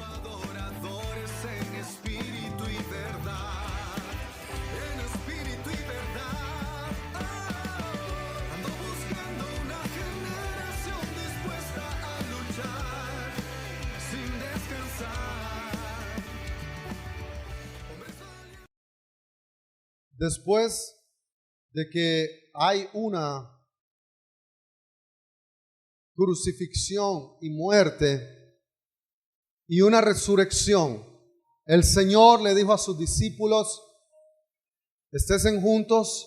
adoradores en espíritu y verdad. En espíritu y verdad. Oh, ando buscando una generación dispuesta a luchar sin descansar. Después de que hay una crucifixión y muerte y una resurrección, el Señor le dijo a sus discípulos: estén juntos,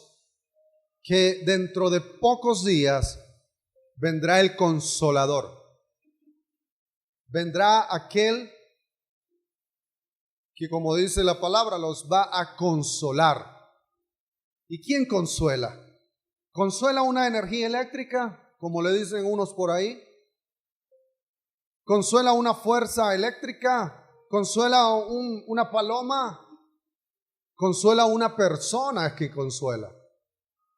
que dentro de pocos días vendrá el Consolador. Vendrá aquel que, como dice la palabra, los va a consolar. ¿Y quién consuela? ¿Consuela una energía eléctrica, como le dicen unos por ahí? ¿Consuela una fuerza eléctrica? ¿Consuela una paloma? Consuela una persona que consuela.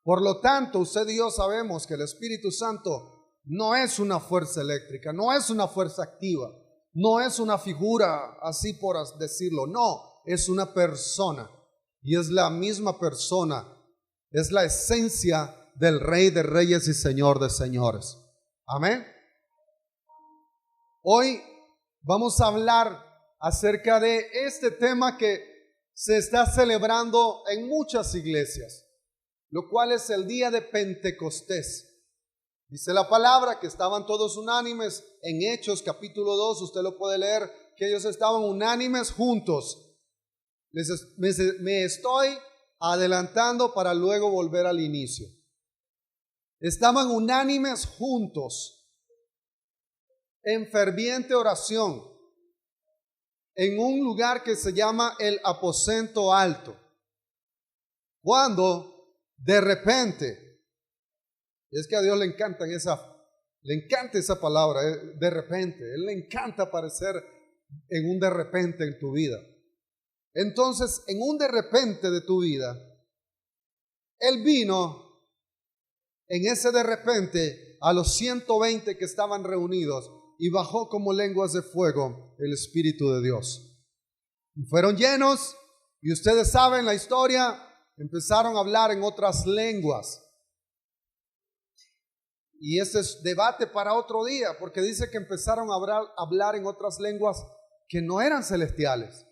Por lo tanto, usted y yo sabemos que el Espíritu Santo no es una fuerza eléctrica, no es una fuerza activa, no es una figura así por decirlo, no, es una persona. Y es la misma persona, es la esencia del Rey de Reyes y Señor de Señores. Amén. Hoy vamos a hablar acerca de este tema que se está celebrando en muchas iglesias, lo cual es el día de Pentecostés. Dice la palabra que estaban todos unánimes en Hechos capítulo 2, usted lo puede leer, que ellos estaban unánimes juntos. Me estoy adelantando para luego volver al inicio. Estaban unánimes juntos en ferviente oración en un lugar que se llama el aposento alto, cuando de repente, es que a Dios le encanta esa palabra, de repente, Él le encanta aparecer en un de repente en tu vida. Entonces, en un de repente de tu vida, Él vino en ese de repente a los 120 que estaban reunidos y bajó como lenguas de fuego el Espíritu de Dios. Y fueron llenos, y ustedes saben la historia, empezaron a hablar en otras lenguas. Y ese es debate para otro día, porque dice que empezaron a hablar en otras lenguas que no eran celestiales.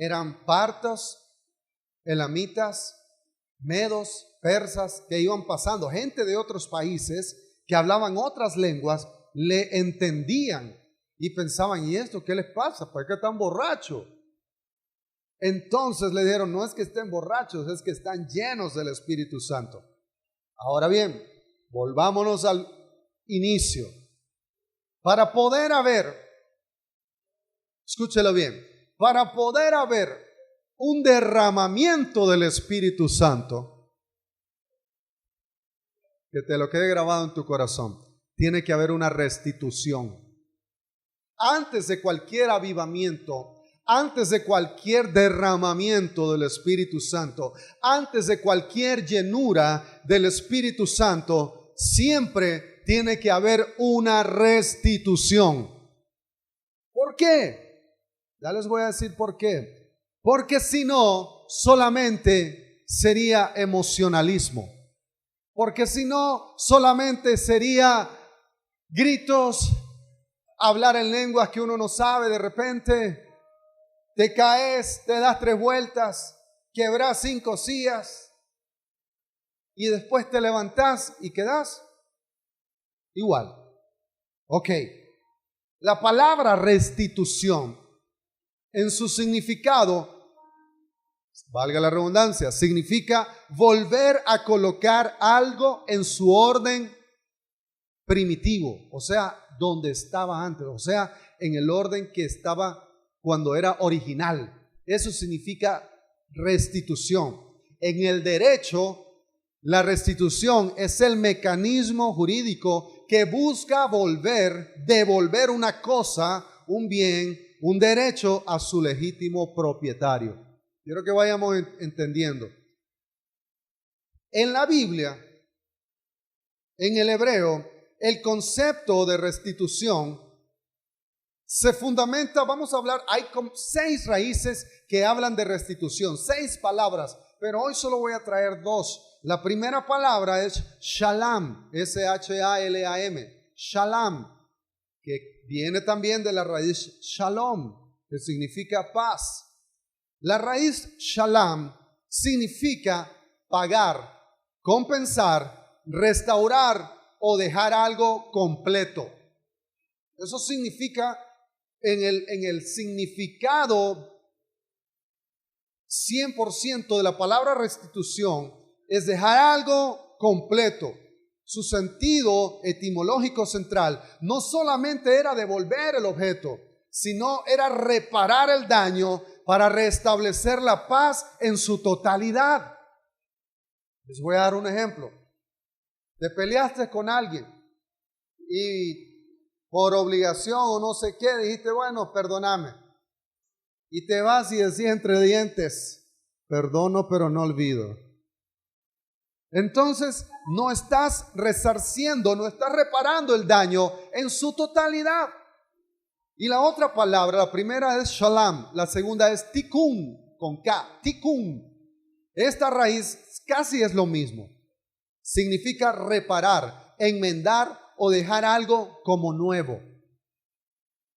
Eran partos, elamitas, medos, persas que iban pasando. Gente de otros países que hablaban otras lenguas le entendían y pensaban: ¿y esto qué les pasa? ¿Por qué están borrachos? Entonces le dijeron: no es que estén borrachos, es que están llenos del Espíritu Santo. Ahora bien, volvámonos al inicio. Para poder haber, escúchelo bien, para poder haber un derramamiento del Espíritu Santo, que te lo quede grabado en tu corazón, tiene que haber una restitución. Antes de cualquier avivamiento, antes de cualquier derramamiento del Espíritu Santo, antes de cualquier llenura del Espíritu Santo, siempre tiene que haber una restitución. ¿Por qué? Ya les voy a decir por qué. Porque si no, solamente sería emocionalismo. Porque si no, solamente sería gritos, hablar en lenguas que uno no sabe de repente. Te caes, te das 3 vueltas, quebrás 5 sillas y después te levantás y quedás igual. Ok, la palabra restitución en su significado, valga la redundancia, significa volver a colocar algo en su orden primitivo, o sea, donde estaba antes, o sea, en el orden que estaba cuando era original. Eso significa restitución. En el derecho, la restitución es el mecanismo jurídico que busca devolver una cosa, un bien, un derecho a su legítimo propietario. Quiero que vayamos entendiendo. En la Biblia, en el hebreo, el concepto de restitución se fundamenta, vamos a hablar, hay como 6 raíces que hablan de restitución, 6 palabras, pero hoy solo voy a traer 2. La primera palabra es shalom, S-H-A-L-A-M, shalom, que viene también de la raíz shalom, que significa paz. La raíz shalom significa pagar, compensar, restaurar o dejar algo completo. Eso significa en el significado 100% de la palabra restitución es dejar algo completo. Su sentido etimológico central no solamente era devolver el objeto, sino era reparar el daño para restablecer la paz en su totalidad. Les voy a dar un ejemplo. Te peleaste con alguien y por obligación o no sé qué, dijiste, bueno, perdóname. Y te vas y decís entre dientes, perdono pero no olvido. Entonces no estás resarciendo, no estás reparando el daño en su totalidad. Y la otra palabra, la primera es shalom, la segunda es tikkun, con K, tikkun. Esta raíz casi es lo mismo. Significa reparar, enmendar o dejar algo como nuevo.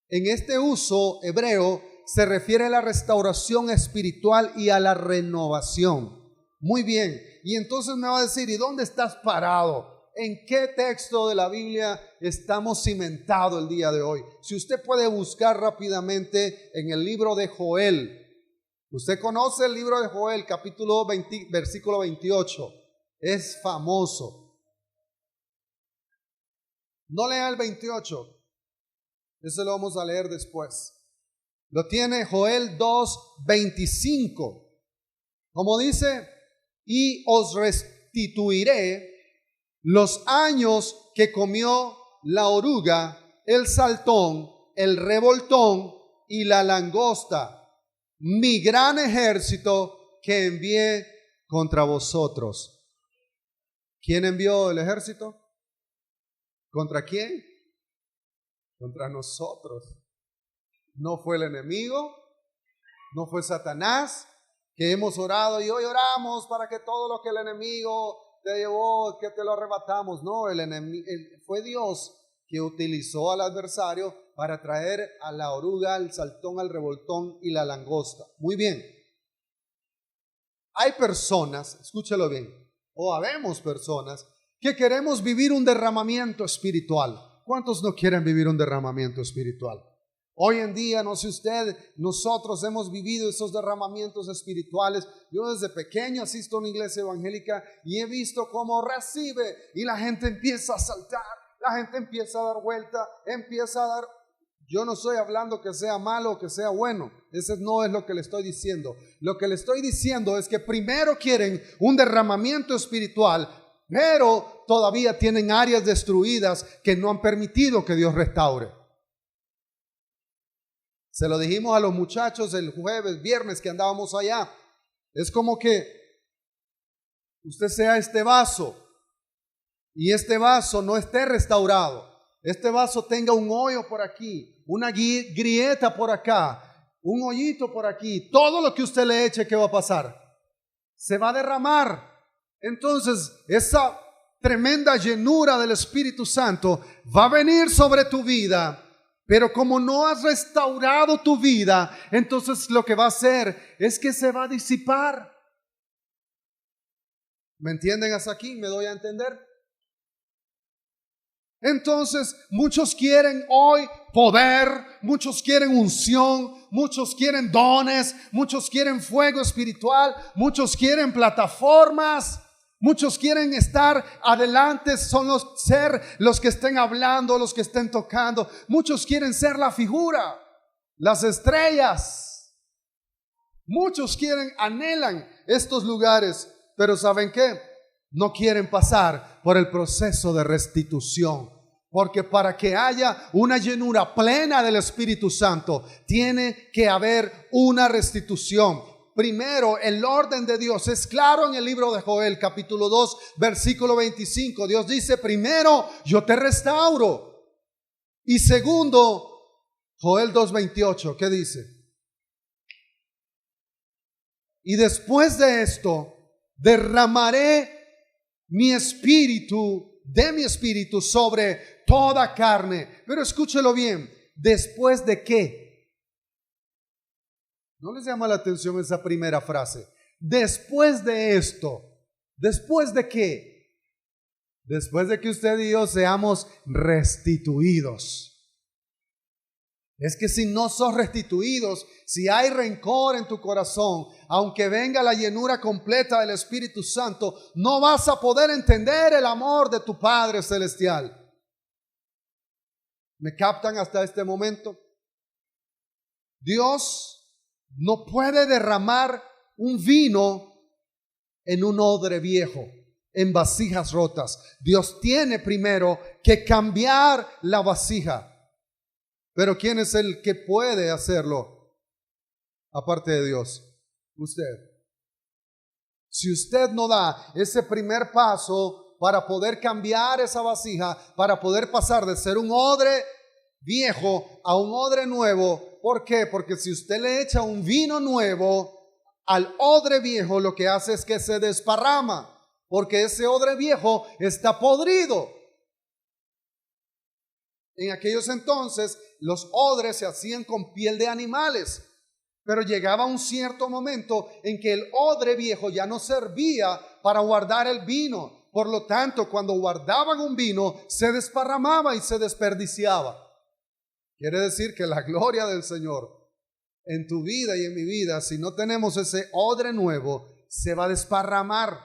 En este uso hebreo se refiere a la restauración espiritual y a la renovación. Muy bien, y entonces me va a decir, ¿y dónde estás parado? ¿En qué texto de la Biblia estamos cimentados el día de hoy? Si usted puede buscar rápidamente en el libro de Joel. Usted conoce el libro de Joel, capítulo 20, versículo 28. Es famoso. No lea el 28. Eso lo vamos a leer después. Lo tiene Joel 2:25. Como dice, y os restituiré los años que comió la oruga, el saltón, el revoltón y la langosta, mi gran ejército que envié contra vosotros. ¿Quién envió el ejército? ¿Contra quién? Contra nosotros. No fue el enemigo, no fue Satanás, que hemos orado y hoy oramos para que todo lo que el enemigo te llevó, que te lo arrebatamos. No, fue Dios que utilizó al adversario para traer a la oruga, al saltón, al revoltón y la langosta. Muy bien. Hay personas, escúchalo bien, o habemos personas que queremos vivir un derramamiento espiritual. ¿Cuántos no quieren vivir un derramamiento espiritual? Hoy en día, no sé usted, nosotros hemos vivido esos derramamientos espirituales. Yo desde pequeño asisto a una iglesia evangélica y he visto cómo recibe y la gente empieza a saltar, la gente empieza a dar vuelta, empieza a dar... Yo no estoy hablando que sea malo o que sea bueno, ese no es lo que le estoy diciendo. Lo que le estoy diciendo es que primero quieren un derramamiento espiritual, pero todavía tienen áreas destruidas que no han permitido que Dios restaure. Se lo dijimos a los muchachos el jueves, viernes que andábamos allá. Es como que usted sea este vaso y este vaso no esté restaurado. Este vaso tenga un hoyo por aquí, una grieta por acá, un hoyito por aquí. Todo lo que usted le eche, ¿qué va a pasar? Se va a derramar. Entonces, esa tremenda llenura del Espíritu Santo va a venir sobre tu vida. Pero como no has restaurado tu vida, entonces lo que va a hacer es que se va a disipar. ¿Me entienden hasta aquí? ¿Me doy a entender? Entonces, muchos quieren hoy poder, muchos quieren unción, muchos quieren dones, muchos quieren fuego espiritual, muchos quieren plataformas. Muchos quieren estar adelante, ser los que estén hablando, los que estén tocando. Muchos quieren ser la figura, las estrellas. Muchos anhelan estos lugares, pero ¿saben qué? No quieren pasar por el proceso de restitución. Porque para que haya una llenura plena del Espíritu Santo, tiene que haber una restitución. Primero, el orden de Dios es claro en el libro de Joel, capítulo 2, versículo 25. Dios dice, primero, yo te restauro. Y segundo, Joel 2:28, ¿qué dice? Y después de esto, derramaré mi espíritu, de mi espíritu sobre toda carne. Pero escúchelo bien, ¿después de qué? ¿No les llama la atención esa primera frase? Después de esto, ¿después de qué? Después de que usted y yo seamos restituidos. Es que si no sos restituidos, si hay rencor en tu corazón, aunque venga la llenura completa del Espíritu Santo, no vas a poder entender el amor de tu Padre Celestial. ¿Me captan hasta este momento? Dios no puede derramar un vino en un odre viejo, en vasijas rotas. Dios tiene primero que cambiar la vasija. Pero ¿quién es el que puede hacerlo? Aparte de Dios, usted. Si usted no da ese primer paso para poder cambiar esa vasija, para poder pasar de ser un odre viejo a un odre nuevo, ¿por qué? Porque si usted le echa un vino nuevo al odre viejo, lo que hace es que se desparrama, porque ese odre viejo está podrido. En aquellos entonces los odres se hacían con piel de animales, pero llegaba un cierto momento en que el odre viejo ya no servía para guardar el vino. Por lo tanto, cuando guardaban un vino, se desparramaba y se desperdiciaba. Quiere decir que la gloria del Señor en tu vida y en mi vida, si no tenemos ese odre nuevo, se va a desparramar,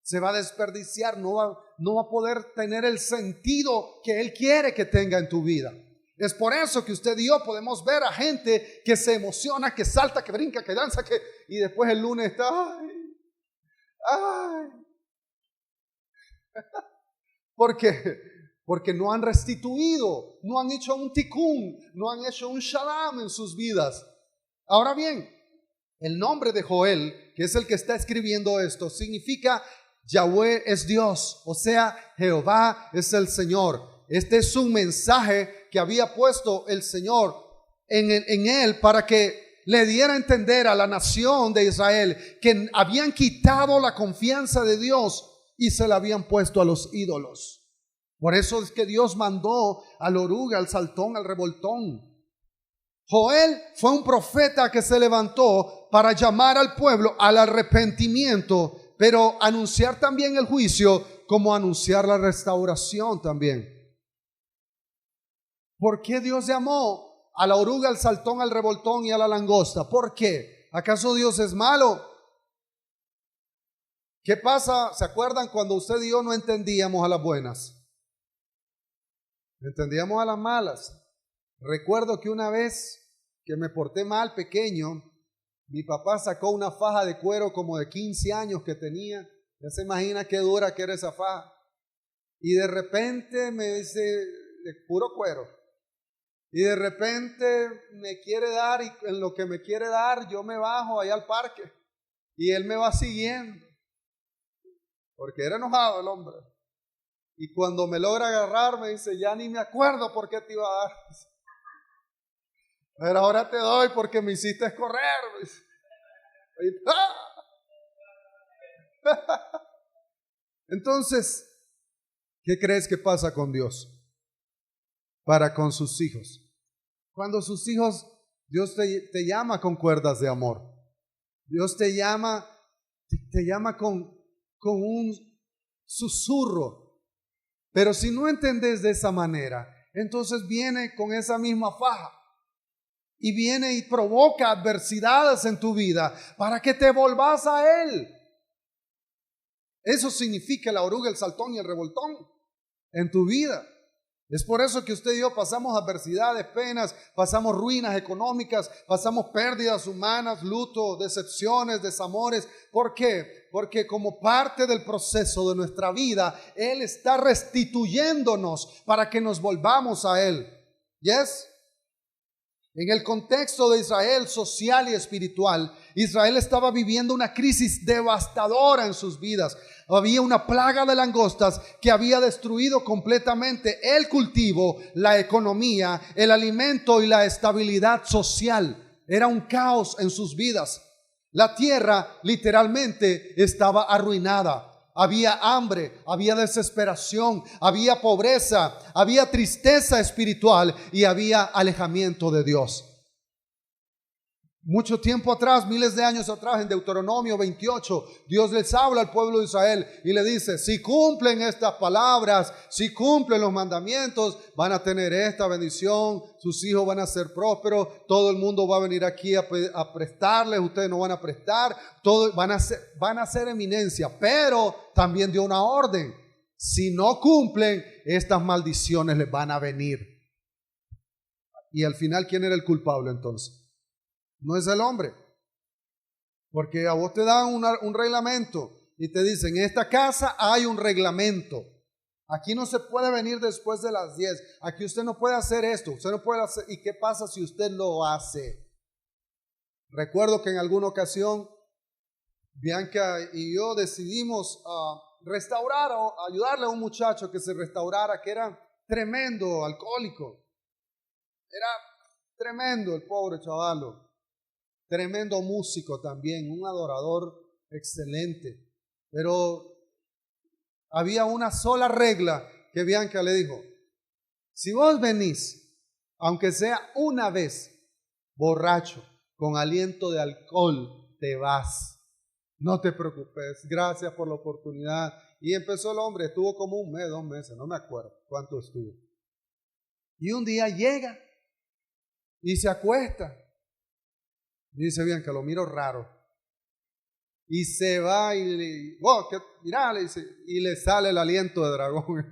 se va a desperdiciar, no va a poder tener el sentido que Él quiere que tenga en tu vida. Es por eso que usted y yo podemos ver a gente que se emociona, que salta, que brinca, que danza, y después el lunes está, ay. ¿Por qué? Porque no han restituido, no han hecho un tikkun, no han hecho un shalom en sus vidas. Ahora bien, el nombre de Joel, que es el que está escribiendo esto, significa Yahweh es Dios, o sea, Jehová es el Señor. Este es un mensaje que había puesto el Señor en él para que le diera a entender a la nación de Israel que habían quitado la confianza de Dios y se la habían puesto a los ídolos. Por eso es que Dios mandó al oruga, al saltón, al revoltón. Joel fue un profeta que se levantó para llamar al pueblo al arrepentimiento, pero anunciar también el juicio como anunciar la restauración también. ¿Por qué Dios llamó a la oruga, al saltón, al revoltón y a la langosta? ¿Por qué? ¿Acaso Dios es malo? ¿Qué pasa? ¿Se acuerdan cuando usted y yo no entendíamos a las buenas? Entendíamos a las malas. Recuerdo que una vez que me porté mal pequeño, mi papá sacó una faja de cuero como de 15 años que tenía. Ya se imagina qué dura que era esa faja. Y de repente me dice, de puro cuero. Y de repente me quiere dar, y en lo que me quiere dar, yo me bajo allá al parque. Y él me va siguiendo. Porque era enojado el hombre. Y cuando me logra agarrar, me dice, ya ni me acuerdo por qué te iba a dar. Pero ahora te doy porque me hiciste correr. Entonces, ¿qué crees que pasa con Dios? Para con sus hijos. Cuando sus hijos, Dios te llama con cuerdas de amor. Dios te llama con un susurro. Pero si no entendés de esa manera, entonces viene con esa misma faja. Y viene y provoca adversidades en tu vida para que te volvás a Él. Eso significa la oruga, el saltón y el revoltón en tu vida. Es por eso que usted y yo pasamos adversidades, penas, pasamos ruinas económicas, pasamos pérdidas humanas, luto, decepciones, desamores. ¿Por qué? Porque como parte del proceso de nuestra vida, Él está restituyéndonos para que nos volvamos a Él. ¿Yes? En el contexto de Israel social y espiritual, Israel estaba viviendo una crisis devastadora en sus vidas. Había una plaga de langostas que había destruido completamente el cultivo, la economía, el alimento y la estabilidad social. Era un caos en sus vidas. La tierra literalmente estaba arruinada. Había hambre, había desesperación, había pobreza, había tristeza espiritual y había alejamiento de Dios. Mucho tiempo atrás, miles de años atrás, en Deuteronomio 28, Dios les habla al pueblo de Israel y le dice: si cumplen estas palabras, si cumplen los mandamientos, van a tener esta bendición, sus hijos van a ser prósperos, todo el mundo va a venir aquí a prestarles, ustedes no van a prestar, todo, van a ser eminencia. Pero también dio una orden: si no cumplen, estas maldiciones les van a venir. Y al final, ¿quién era el culpable entonces? No es el hombre, porque a vos te dan un reglamento y te dicen: en esta casa hay un reglamento, aquí no se puede venir después de las 10, aquí usted no puede hacer esto, usted no puede hacer. ¿Y qué pasa si usted lo hace? Recuerdo que en alguna ocasión Bianca y yo decidimos restaurar o ayudarle a un muchacho que se restaurara, que era tremendo alcohólico, era tremendo el pobre chavalo. Tremendo músico también, un adorador excelente. Pero había una sola regla que Bianca le dijo: si vos venís, aunque sea una vez, borracho, con aliento de alcohol, te vas. No te preocupes, gracias por la oportunidad. Y empezó el hombre, estuvo como un mes, 2 meses, no me acuerdo cuánto estuvo. Y un día llega y se acuesta. Y dice Bianca: lo miro raro. Y se va y le, mirá, le dice, y le sale el aliento de dragón.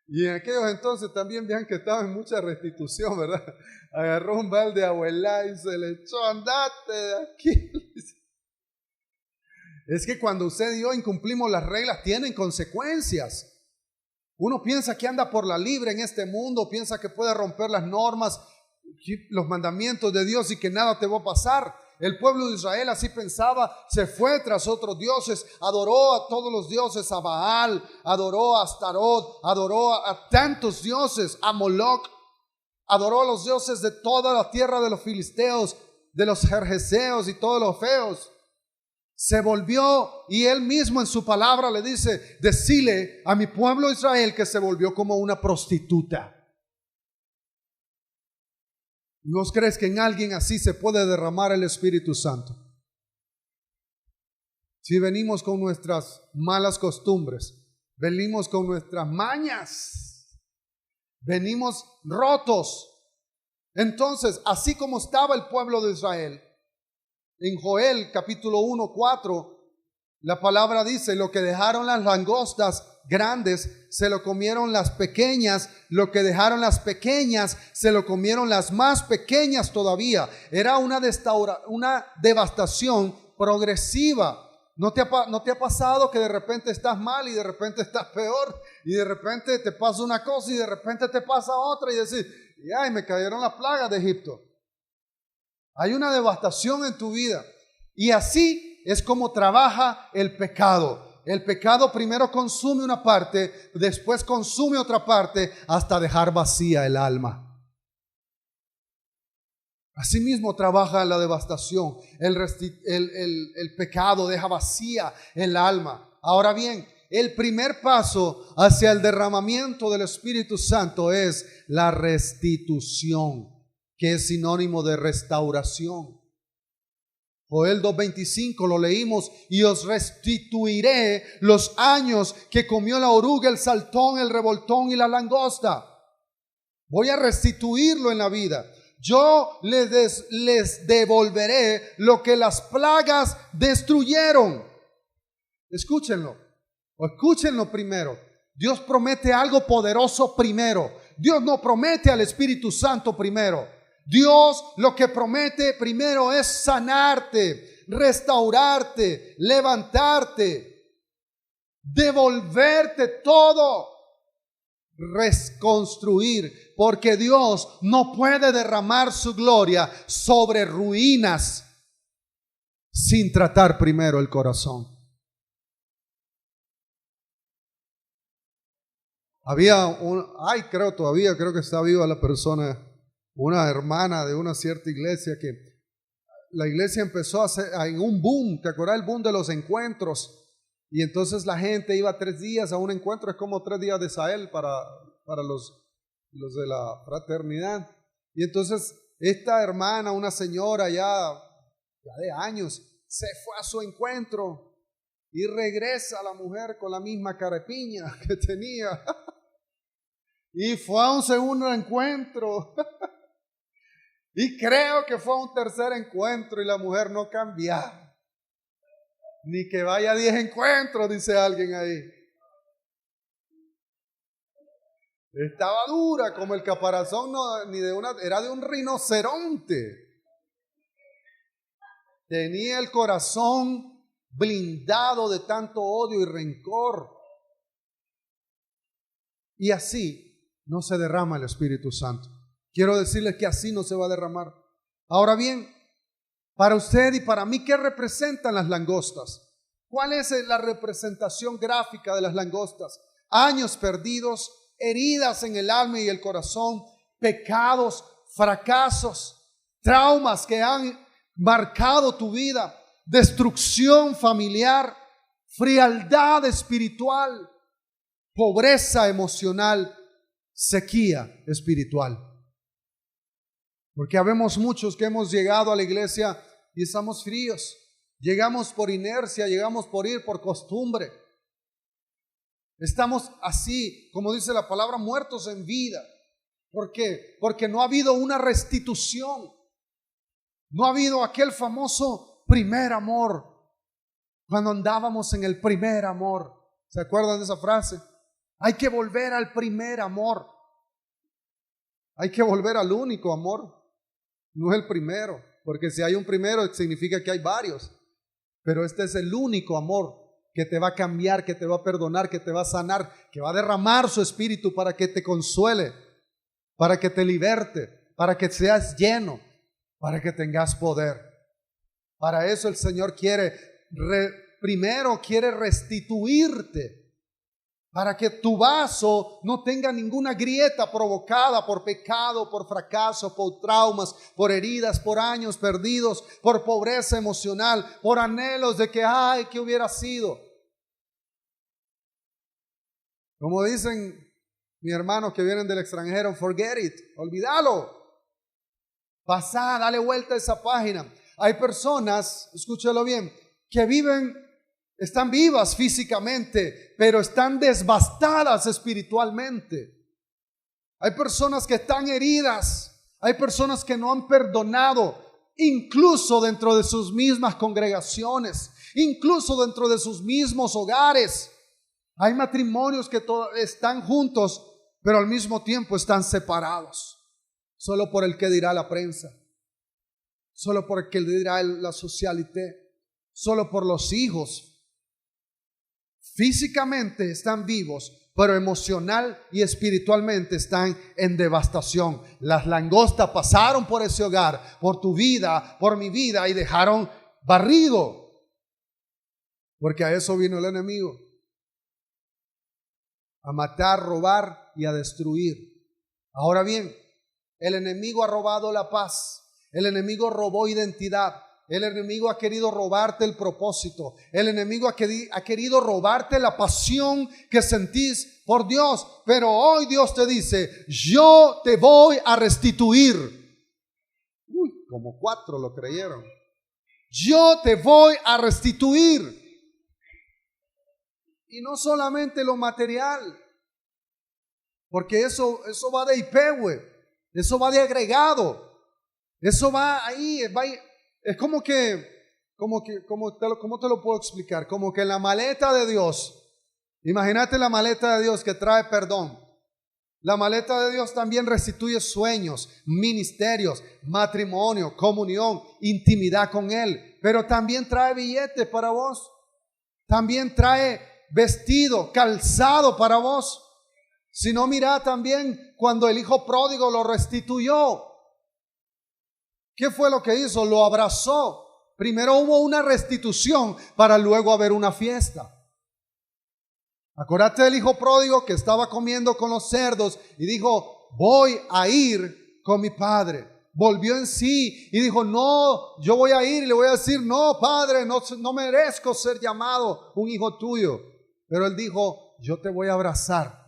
Y en aquellos entonces también Bianca estaba en mucha restitución, ¿verdad? Agarró un balde de abuela y se le echó: andate de aquí. Es que cuando usted y yo incumplimos las reglas, tienen consecuencias. Uno piensa que anda por la libre en este mundo, piensa que puede romper las normas, los mandamientos de Dios y que nada te va a pasar. El pueblo de Israel así pensaba, se fue tras otros dioses, adoró a todos los dioses, a Baal, adoró a Astarot, adoró a tantos dioses, a Moloch, adoró a los dioses de toda la tierra de los filisteos, de los jerjeseos y todos los feos. Se volvió, y él mismo en su palabra le dice: decile a mi pueblo Israel que se volvió como una prostituta. ¿Y vos crees que en alguien así se puede derramar el Espíritu Santo? Si venimos con nuestras malas costumbres, venimos con nuestras mañas, venimos rotos. Entonces, así como estaba el pueblo de Israel, en Joel capítulo 1:4, la palabra dice: lo que dejaron las langostas grandes, se lo comieron las pequeñas, lo que dejaron las pequeñas, se lo comieron las más pequeñas todavía. Era una devastación progresiva. ¿No te ha pasado que de repente estás mal y de repente estás peor? Y de repente te pasa una cosa y de repente te pasa otra y decís: ay, me cayeron las plagas de Egipto. Hay una devastación en tu vida. Y así es como trabaja el pecado. El pecado primero consume una parte, después consume otra parte, hasta dejar vacía el alma. Así mismo trabaja la devastación. El pecado deja vacía el alma. Ahora bien, el primer paso hacia el derramamiento del Espíritu Santo es la restitución, que es sinónimo de restauración. Joel 2:25 lo leímos: y os restituiré los años que comió la oruga, el saltón, el revoltón y la langosta. Voy a restituirlo en la vida. Yo les devolveré lo que las plagas destruyeron. Escúchenlo primero. Dios promete algo poderoso primero. Dios no promete al Espíritu Santo primero. Dios lo que promete primero es sanarte, restaurarte, levantarte, devolverte todo. reconstruir, porque Dios no puede derramar su gloria sobre ruinas sin tratar primero el corazón. Había creo que está viva la persona, una hermana de una cierta iglesia, que la iglesia empezó a hacer en un boom. ¿Te acuerdas el boom de los encuentros? Y entonces la gente iba 3 días a un encuentro, es como 3 días de Sahel para los de la fraternidad. Y entonces esta hermana, una señora ya de años, se fue a su encuentro y regresa la mujer con la misma carepiña que tenía. Y fue a un segundo encuentro. Y creo que fue a un tercer encuentro y la mujer no cambiaba. Ni que vaya a 10 encuentros, dice alguien ahí. Estaba dura como el caparazón, era de un rinoceronte. Tenía el corazón blindado de tanto odio y rencor. Y así no se derrama el Espíritu Santo. Quiero decirles que así no se va a derramar. Ahora bien, para usted y para mí, ¿qué representan las langostas? ¿Cuál es la representación gráfica de las langostas? Años perdidos, heridas en el alma y el corazón, pecados, fracasos, traumas que han marcado tu vida, destrucción familiar, frialdad espiritual, pobreza emocional, sequía espiritual. Porque habemos muchos que hemos llegado a la iglesia y estamos fríos. Llegamos por inercia, llegamos por ir, por costumbre. Estamos así, como dice la palabra, muertos en vida. ¿Por qué? Porque no ha habido una restitución. No ha habido aquel famoso primer amor. Cuando andábamos en el primer amor. ¿Se acuerdan de esa frase? Hay que volver al primer amor. Hay que volver al único amor. No es el primero, porque si hay un primero significa que hay varios. Pero este es el único amor que te va a cambiar, que te va a perdonar, que te va a sanar, que va a derramar su espíritu para que te consuele, para que te liberte, para que seas lleno, para que tengas poder. Para eso el Señor primero quiere restituirte, para que tu vaso no tenga ninguna grieta provocada por pecado, por fracaso, por traumas, por heridas, por años perdidos, por pobreza emocional, por anhelos de que hubiera sido. Como dicen mis hermanos que vienen del extranjero, forget it, olvídalo. Pasá, dale vuelta a esa página. Hay personas, escúchalo bien, que están vivas físicamente, pero están devastadas espiritualmente. Hay personas que están heridas, hay personas que no han perdonado, incluso dentro de sus mismas congregaciones, incluso dentro de sus mismos hogares. Hay matrimonios que están juntos, pero al mismo tiempo están separados, solo por el que dirá la prensa, solo por el que dirá la socialité, solo por los hijos. Físicamente están vivos, pero emocional y espiritualmente están en devastación. Las langostas pasaron por ese hogar, por tu vida, por mi vida, y dejaron barrido. Porque a eso vino el enemigo. A matar, robar y a destruir. Ahora bien, el enemigo ha robado la paz. El enemigo robó identidad. El enemigo ha querido robarte el propósito. El enemigo ha querido robarte la pasión que sentís por Dios. Pero hoy Dios te dice: yo te voy a restituir. Como 4 lo creyeron. Yo te voy a restituir. Y no solamente lo material, porque eso va de IP, güey. Eso va de agregado. Eso va ahí, es como ¿cómo te lo puedo explicar? Como que en la maleta de Dios, imagínate la maleta de Dios que trae perdón. La maleta de Dios también restituye sueños, ministerios, matrimonio, comunión, intimidad con Él. Pero también trae billetes para vos. También trae vestido, calzado para vos. Sino mira también cuando el hijo pródigo lo restituyó. ¿Qué fue lo que hizo? Lo abrazó. Primero hubo una restitución para luego haber una fiesta. Acuérdate del hijo pródigo que estaba comiendo con los cerdos y dijo, voy a ir con mi padre. Volvió en sí y dijo, no, yo voy a ir y le voy a decir, no, padre, no merezco ser llamado un hijo tuyo. Pero él dijo, yo te voy a abrazar.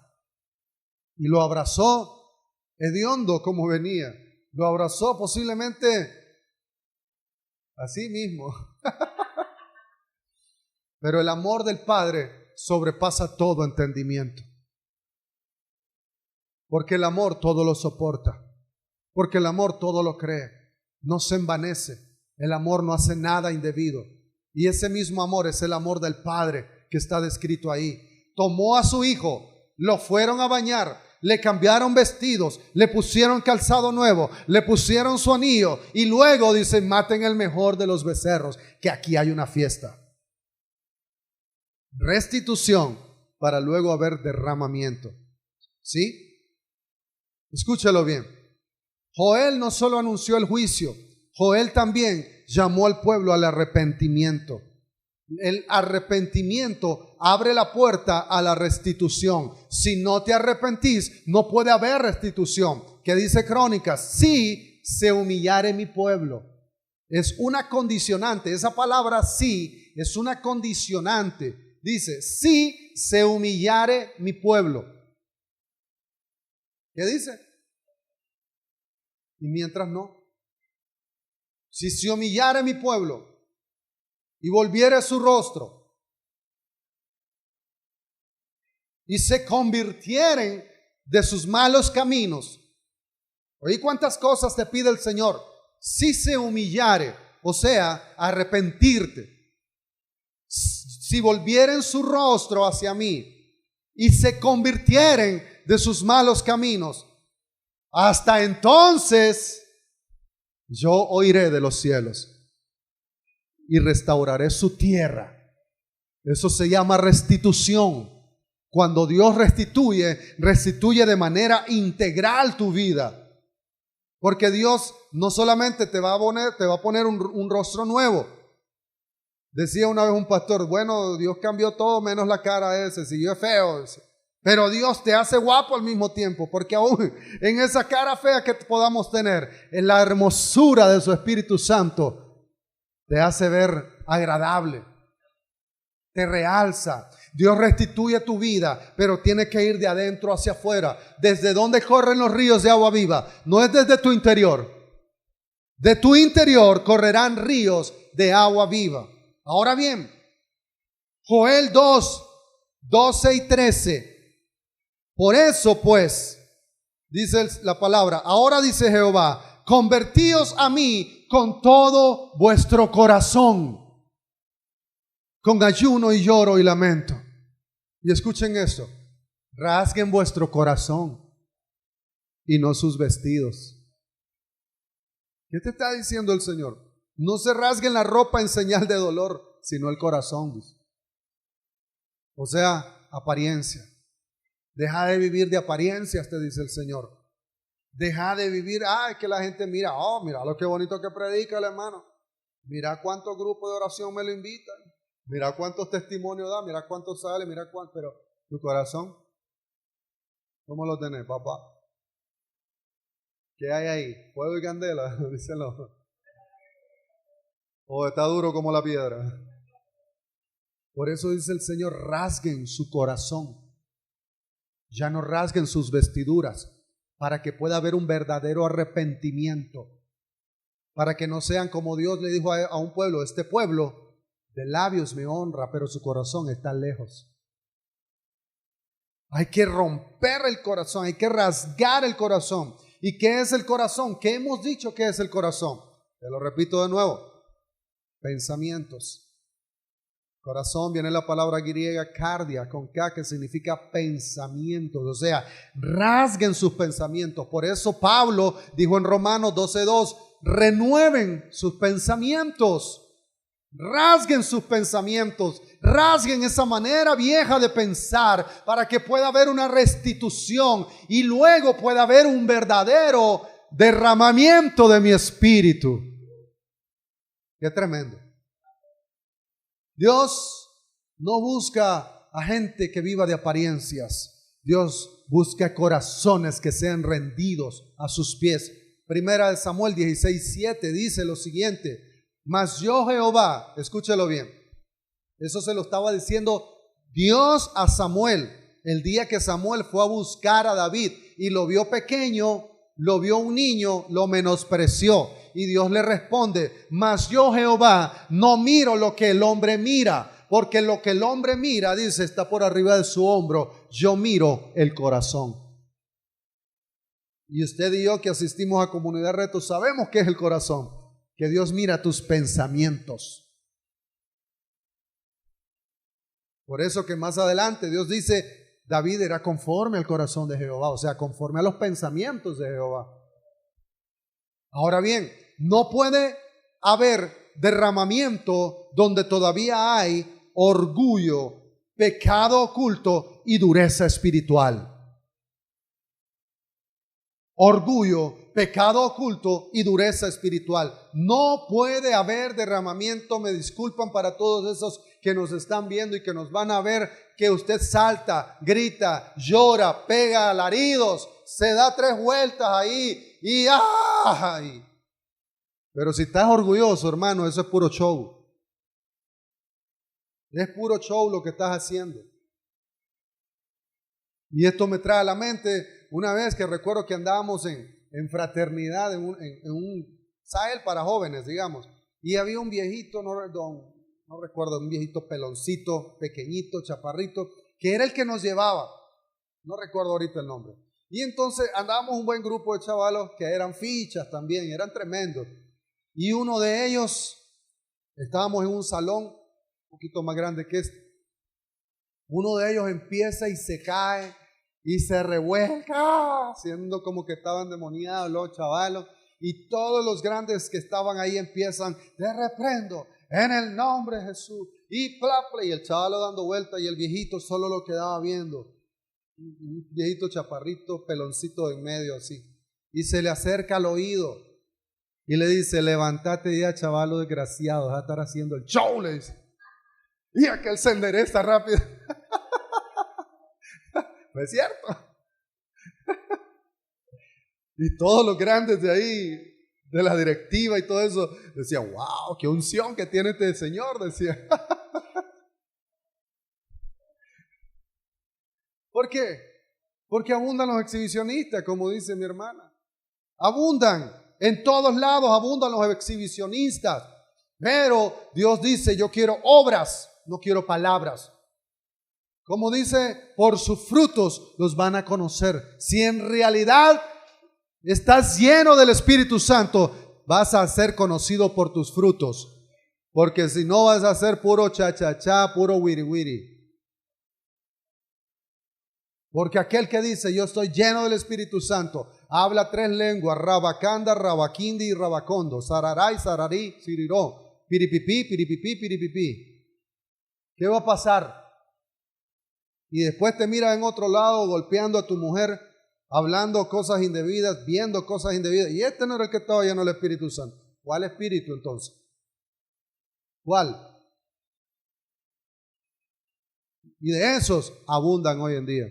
Y lo abrazó hediondo como venía. Lo abrazó posiblemente así mismo. Pero el amor del Padre sobrepasa todo entendimiento. Porque el amor todo lo soporta. Porque el amor todo lo cree. No se envanece. El amor no hace nada indebido. Y ese mismo amor es el amor del Padre que está descrito ahí. Tomó a su hijo, lo fueron a bañar, le cambiaron vestidos, le pusieron calzado nuevo, le pusieron su anillo y luego dicen, maten el mejor de los becerros, que aquí hay una fiesta. Restitución para luego haber derramamiento. ¿Sí? Escúchalo bien. Joel no solo anunció el juicio, Joel también llamó al pueblo al arrepentimiento. El arrepentimiento abre la puerta a la restitución. Si no te arrepentís, no puede haber restitución. ¿Qué dice Crónicas? Si se humillare mi pueblo. Es una condicionante. Esa palabra sí es una condicionante. Dice, si se humillare mi pueblo. ¿Qué dice? Y mientras no. Si se humillare mi pueblo y volviere su rostro y se convirtieren de sus malos caminos. Oí cuántas cosas te pide el Señor. Si se humillare, o sea, arrepentirte. Si volvieren su rostro hacia mí y se convirtieren de sus malos caminos, hasta entonces yo oiré de los cielos y restauraré su tierra. Eso se llama restitución. Cuando Dios restituye de manera integral tu vida. Porque Dios no solamente te va a poner un rostro nuevo. Decía una vez un pastor, bueno, Dios cambió todo menos la cara ese, si yo es feo. Pero Dios te hace guapo al mismo tiempo, porque aún en esa cara fea que podamos tener, en la hermosura de su Espíritu Santo, te hace ver agradable, te realza. Dios restituye tu vida, pero tiene que ir de adentro hacia afuera. ¿Desde dónde corren los ríos de agua viva? No es desde tu interior. De tu interior correrán ríos de agua viva. Ahora bien, Joel 2, 12 y 13. Por eso pues, dice la palabra, ahora dice Jehová, convertíos a mí con todo vuestro corazón, con ayuno y lloro y lamento. Y escuchen esto, rasguen vuestro corazón y no sus vestidos. ¿Qué te está diciendo el Señor? No se rasguen la ropa en señal de dolor, sino el corazón. O sea, apariencia. Deja de vivir de apariencias, te dice el Señor. Deja de vivir, que la gente mira, mira lo que bonito que predica el hermano. Mira cuántos grupos de oración me lo invitan. Mira cuántos testimonios da, mira cuántos sale, mira cuántos. Pero tu corazón, ¿cómo lo tenés, papá? ¿Qué hay ahí? ¿Fuego y candela? Díselo. ¿O está duro como la piedra? Por eso dice el Señor, rasguen su corazón. Ya no rasguen sus vestiduras, para que pueda haber un verdadero arrepentimiento, para que no sean como Dios le dijo a un pueblo, este pueblo de labios me honra, pero su corazón está lejos. Hay que romper el corazón, hay que rasgar el corazón. ¿Y qué es el corazón? ¿Qué hemos dicho que es el corazón? Te lo repito de nuevo, pensamientos. Corazón viene la palabra griega cardia con K, que significa pensamientos, o sea, rasguen sus pensamientos. Por eso Pablo dijo en Romanos 12:2, renueven sus pensamientos. Rasguen sus pensamientos, rasguen esa manera vieja de pensar para que pueda haber una restitución y luego pueda haber un verdadero derramamiento de mi espíritu. Qué tremendo. Dios no busca a gente que viva de apariencias. Dios busca corazones que sean rendidos a sus pies. Primera de Samuel 16:7 dice lo siguiente: mas yo Jehová, escúchelo bien, eso se lo estaba diciendo Dios a Samuel el día que Samuel fue a buscar a David y lo vio pequeño, lo vio un niño, lo menospreció. Y Dios le responde: mas yo Jehová no miro lo que el hombre mira, porque lo que el hombre mira, dice, está por arriba de su hombro. Yo miro el corazón. Y usted y yo que asistimos a Comunidad Reto sabemos qué es el corazón, que Dios mira tus pensamientos. Por eso que más adelante Dios dice, David era conforme al corazón de Jehová, o sea, conforme a los pensamientos de Jehová. Ahora bien, no puede haber derramamiento donde todavía hay orgullo, pecado oculto y dureza espiritual. Orgullo, pecado oculto y dureza espiritual. No puede haber derramamiento, me disculpan para todos esos que nos están viendo y que nos van a ver, que usted salta, grita, llora, pega alaridos, se da 3 vueltas ahí y ¡ay! Pero si estás orgulloso, hermano, eso es puro show. Es puro show lo que estás haciendo. Y esto me trae a la mente una vez que recuerdo que andábamos en fraternidad, en un Sahel para jóvenes, digamos, y había un viejito, no recuerdo, un viejito peloncito, pequeñito, chaparrito, que era el que nos llevaba, no recuerdo ahorita el nombre. Y entonces andábamos un buen grupo de chavalos que eran fichas también, eran tremendos. Y uno de ellos, estábamos en un salón un poquito más grande que este. Uno de ellos empieza y se cae y se revuelca, siendo como que estaban endemoniados los chavalos. Y todos los grandes que estaban ahí empiezan: te reprendo en el nombre de Jesús. Y plapla, y el chavalo dando vuelta y el viejito solo lo quedaba viendo. Un viejito chaparrito, peloncito en medio así. Y se le acerca al oído y le dice: levántate ya, chavalo desgraciado, deja de estar haciendo el show, le dice. Y aquel se endereza rápido. ¿No es cierto? Y todos los grandes de ahí, de la directiva y todo eso, decían: wow, qué unción que tiene este señor, decía. ¿Por qué? Porque abundan los exhibicionistas, como dice mi hermana. Abundan, en todos lados abundan los exhibicionistas. Pero Dios dice: yo quiero obras, no quiero palabras. Como dice, por sus frutos los van a conocer. Si en realidad estás lleno del Espíritu Santo, vas a ser conocido por tus frutos. Porque si no, vas a ser puro cha-cha-cha, puro wiri-wiri. Porque aquel que dice: yo estoy lleno del Espíritu Santo, habla 3 lenguas: rabacanda, rabaquindi y rabacondo, sararay, sararí, siriró, piripipí, piripipí, piripipí. ¿Qué va a pasar? Y después te miras en otro lado golpeando a tu mujer, hablando cosas indebidas, viendo cosas indebidas. Y este no era el que estaba lleno del Espíritu Santo. ¿Cuál espíritu entonces? ¿Cuál? Y de esos abundan hoy en día.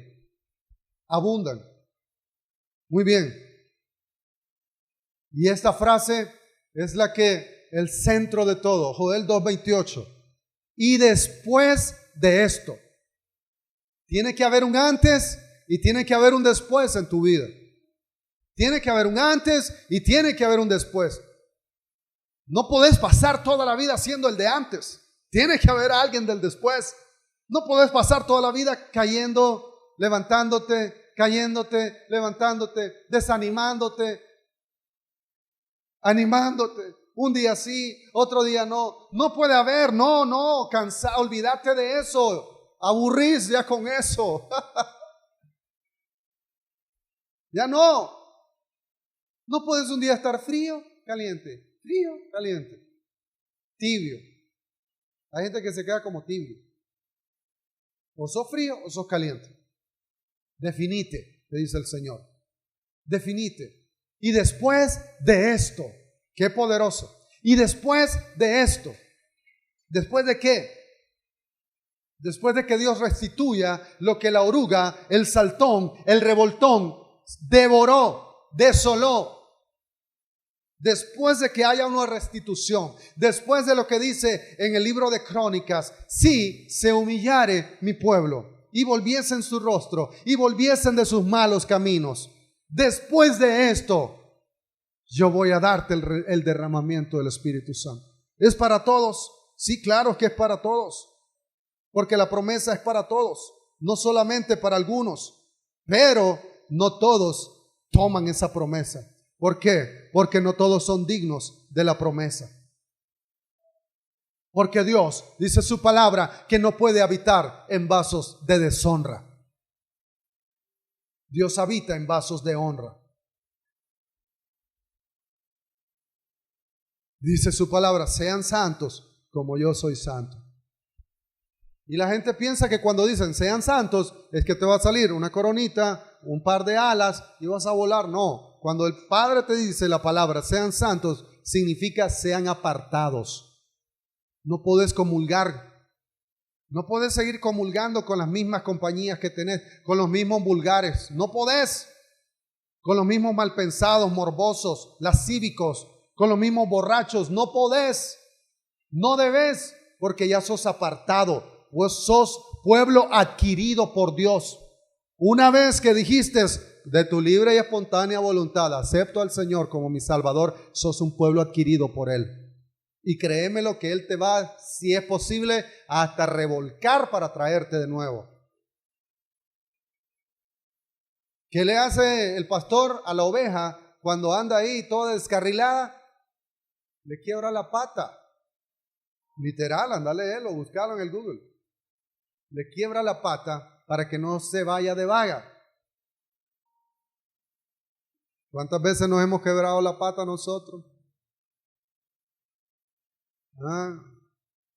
Abundan. Muy bien. Y esta frase es la que, el centro de todo, Joel 2:28. Y después de esto, tiene que haber un antes y tiene que haber un después en tu vida. Tiene que haber un antes y tiene que haber un después. No podés pasar toda la vida siendo el de antes. Tiene que haber alguien del después. No podés pasar toda la vida cayendo, levantándote, cayéndote, levantándote, desanimándote, animándote. Un día sí, otro día no. No puede haber, no, cansado, olvídate de eso. Aburrís ya con eso. Ya no. No puedes un día estar frío, caliente, tibio. Hay gente que se queda como tibio. O sos frío o sos caliente. Definite, le dice el Señor. Definite. Y después de esto, qué poderoso. Y después de esto, ¿después de qué? Después de que Dios restituya lo que la oruga, el saltón, el revoltón devoró, desoló. Después de que haya una restitución, después de lo que dice en el libro de Crónicas, si se humillare mi pueblo y volviesen su rostro y volviesen de sus malos caminos, después de esto, yo voy a darte el derramamiento del Espíritu Santo. ¿Es para todos? Sí, claro que es para todos, porque la promesa es para todos, no solamente para algunos, pero no todos toman esa promesa. ¿Por qué? Porque no todos son dignos de la promesa. Porque Dios dice su palabra que no puede habitar en vasos de deshonra. Dios habita en vasos de honra. Dice su palabra, sean santos como yo soy santo. Y la gente piensa que cuando dicen sean santos es que te va a salir una coronita, un par de alas y vas a volar. No. Cuando el Padre te dice la palabra sean santos, significa sean apartados. No podés comulgar. No podés seguir comulgando con las mismas compañías que tenés, con los mismos vulgares. No podés. Con los mismos malpensados, morbosos, lascívicos, con los mismos borrachos. No podés. No debes, porque ya sos apartado. Pues sos pueblo adquirido por Dios. Una vez que dijiste de tu libre y espontánea voluntad, acepto al Señor como mi Salvador, sos un pueblo adquirido por Él. Y créeme lo que Él te va, si es posible, hasta revolcar para traerte de nuevo. ¿Qué le hace el pastor a la oveja cuando anda ahí toda descarrilada? Le quiebra la pata. Literal, andale léelo, buscalo en el Google. Le quiebra la pata para que no se vaya de vaga. ¿Cuántas veces nos hemos quebrado la pata nosotros?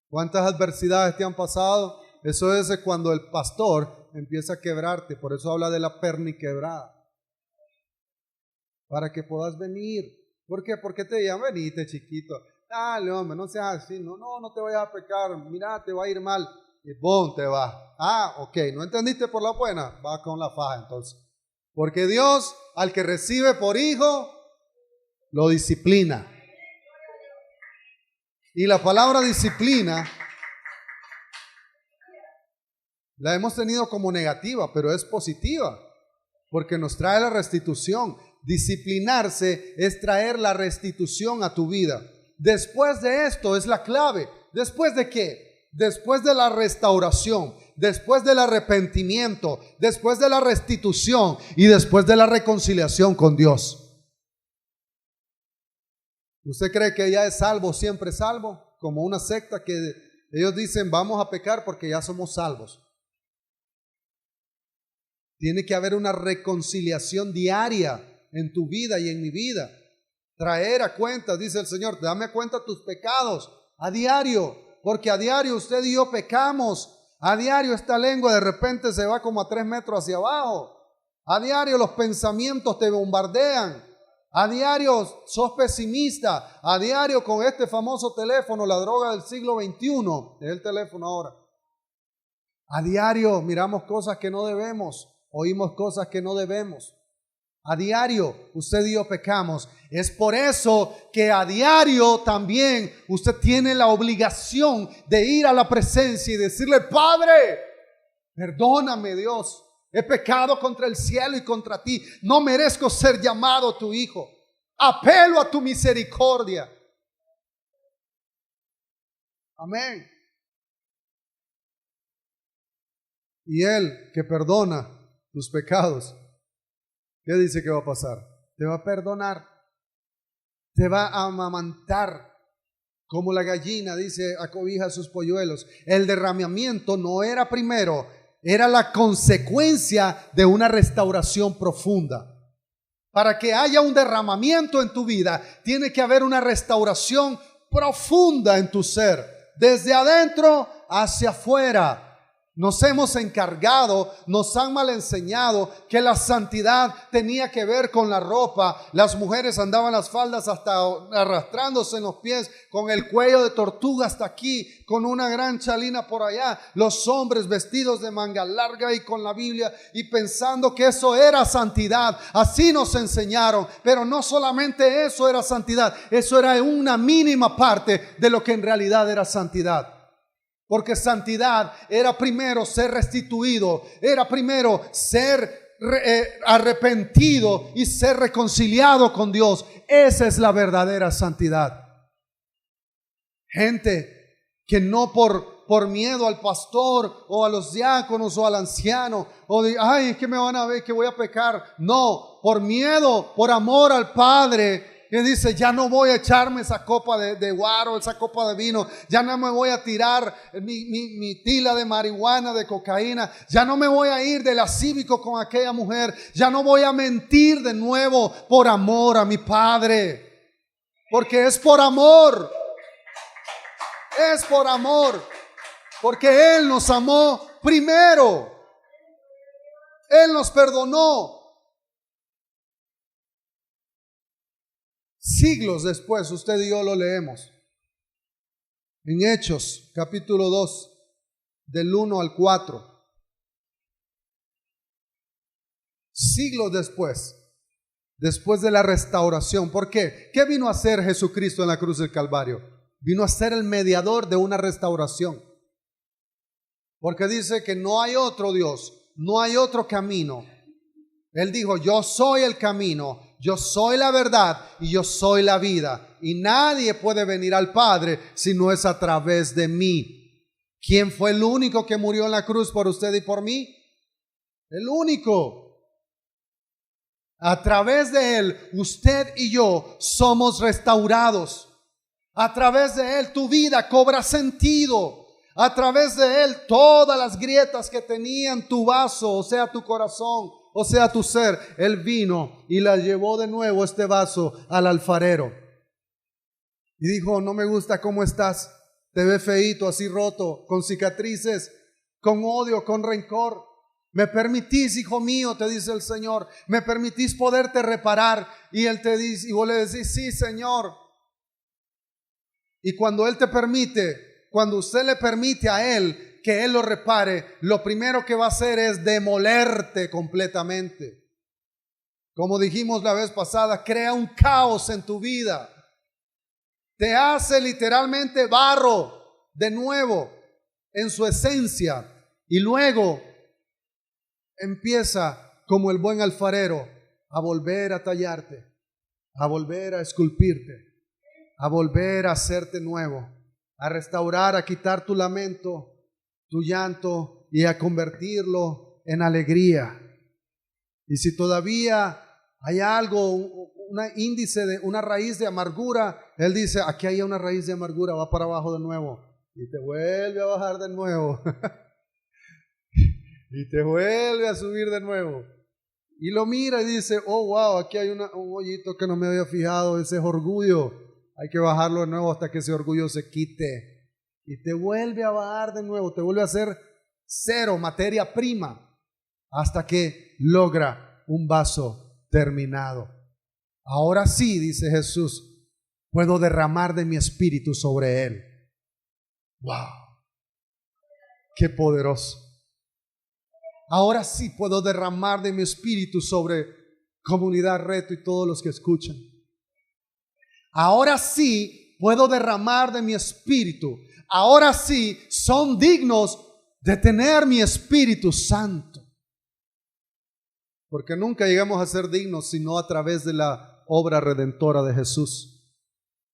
¿Cuántas adversidades te han pasado? Eso es cuando el pastor empieza a quebrarte. Por eso habla de la perniquebrada. Para que puedas venir. ¿Por qué? Porque te llaman, venite chiquito. Dale hombre, no seas así. No te vayas a pecar. Mira, te va a ir mal. Y ¡bum! Te va. Ok, ¿no entendiste por la buena? Va con la faja entonces. Porque Dios, al que recibe por hijo, lo disciplina. Y la palabra disciplina la hemos tenido como negativa, pero es positiva, porque nos trae la restitución. Disciplinarse es traer la restitución a tu vida. Después de esto es la clave. ¿Después de qué? Después de la restauración, después del arrepentimiento, después de la restitución y después de la reconciliación con Dios. ¿Usted cree que ya es salvo, siempre salvo? Como una secta que ellos dicen vamos a pecar porque ya somos salvos. Tiene que haber una reconciliación diaria en tu vida y en mi vida. Traer a cuenta, dice el Señor, dame a cuenta tus pecados a diario. Porque a diario usted y yo pecamos. A diario esta lengua de repente se va como a 3 metros hacia abajo. A diario los pensamientos te bombardean. A diario sos pesimista. A diario con este famoso teléfono, la droga del siglo XXI, es el teléfono ahora. A diario miramos cosas que no debemos. Oímos cosas que no debemos. A diario usted y yo pecamos. Es por eso que a diario también usted tiene la obligación de ir a la presencia y decirle: Padre, perdóname Dios, he pecado contra el cielo y contra ti, no merezco ser llamado tu hijo, apelo a tu misericordia. Amén. Y Él que perdona tus pecados, ¿qué dice que va a pasar? Te va a perdonar, te va a amamantar, como la gallina, dice, acobija a sus polluelos. El derramamiento no era primero, era la consecuencia de una restauración profunda. Para que haya un derramamiento en tu vida, tiene que haber una restauración profunda en tu ser. desde adentro hacia afuera. Nos hemos encargado, nos han mal enseñado que la santidad tenía que ver con la ropa. Las mujeres andaban las faldas hasta arrastrándose en los pies, con el cuello de tortuga hasta aquí, con una gran chalina por allá. Los hombres vestidos de manga larga y con la Biblia, y pensando que eso era santidad. Así nos enseñaron, pero no solamente eso era santidad, eso era una mínima parte de lo que en realidad era santidad. Porque santidad era primero ser restituido, era primero ser arrepentido y ser reconciliado con Dios. Esa es la verdadera santidad. Gente que no por miedo al pastor o a los diáconos o al anciano, o de, ay, es que me van a ver que voy a pecar. No, por miedo, por amor al Padre. Y dice, ya no voy a echarme esa copa de guaro, esa copa de vino. Ya no me voy a tirar mi tila de marihuana, de cocaína. Ya no me voy a ir de lascívico con aquella mujer. Ya no voy a mentir de nuevo por amor a mi Padre. Porque es por amor. Es por amor. Porque Él nos amó primero. Él nos perdonó. Siglos después, usted y yo lo leemos en Hechos capítulo 2 del 1 al 4. Siglos después de la restauración. ¿Por qué? ¿Qué vino a hacer Jesucristo en la cruz del Calvario? Vino a ser el mediador de una restauración. Porque dice que no hay otro Dios, no hay otro camino. Él dijo, yo soy el camino, yo soy la verdad y yo soy la vida. Y nadie puede venir al Padre si no es a través de mí. ¿Quién fue el único que murió en la cruz por usted y por mí? El único. A través de Él, usted y yo somos restaurados. A través de Él, tu vida cobra sentido. A través de Él, todas las grietas que tenía en tu vaso, o sea, tu corazón, o sea, tu ser, Él vino y la llevó de nuevo este vaso al alfarero. Y dijo, no me gusta cómo estás. Te ves feíto, así roto, con cicatrices, con odio, con rencor. Me permitís, hijo mío, te dice el Señor, me permitís poderte reparar. Y Él te dice, y vos le decís, sí, Señor. Y cuando Él te permite, cuando usted le permite a Él que Él lo repare, lo primero que va a hacer es demolerte completamente. Como dijimos la vez pasada, crea un caos en tu vida. Te hace literalmente barro de nuevo en su esencia. Y luego empieza como el buen alfarero a volver a tallarte, a volver a esculpirte, a volver a hacerte nuevo, a restaurar, a quitar tu lamento, tu llanto y a convertirlo en alegría. Y si todavía hay algo, un índice de una raíz de amargura, Él dice, aquí hay una raíz de amargura, va para abajo de nuevo y te vuelve a bajar de nuevo y te vuelve a subir de nuevo. Y lo mira y dice, oh wow, aquí hay un hoyito que no me había fijado, ese es orgullo, hay que bajarlo de nuevo hasta que ese orgullo se quite. Y te vuelve a bajar de nuevo, te vuelve a hacer cero, materia prima, hasta que logra un vaso terminado. Ahora sí, dice Jesús, puedo derramar de mi espíritu sobre él. ¡Wow! ¡Qué poderoso! Ahora sí puedo derramar de mi espíritu sobre Comunidad Reto y todos los que escuchan. Ahora sí puedo derramar de mi espíritu. Ahora sí son dignos de tener mi Espíritu Santo. Porque nunca llegamos a ser dignos sino a través de la obra redentora de Jesús.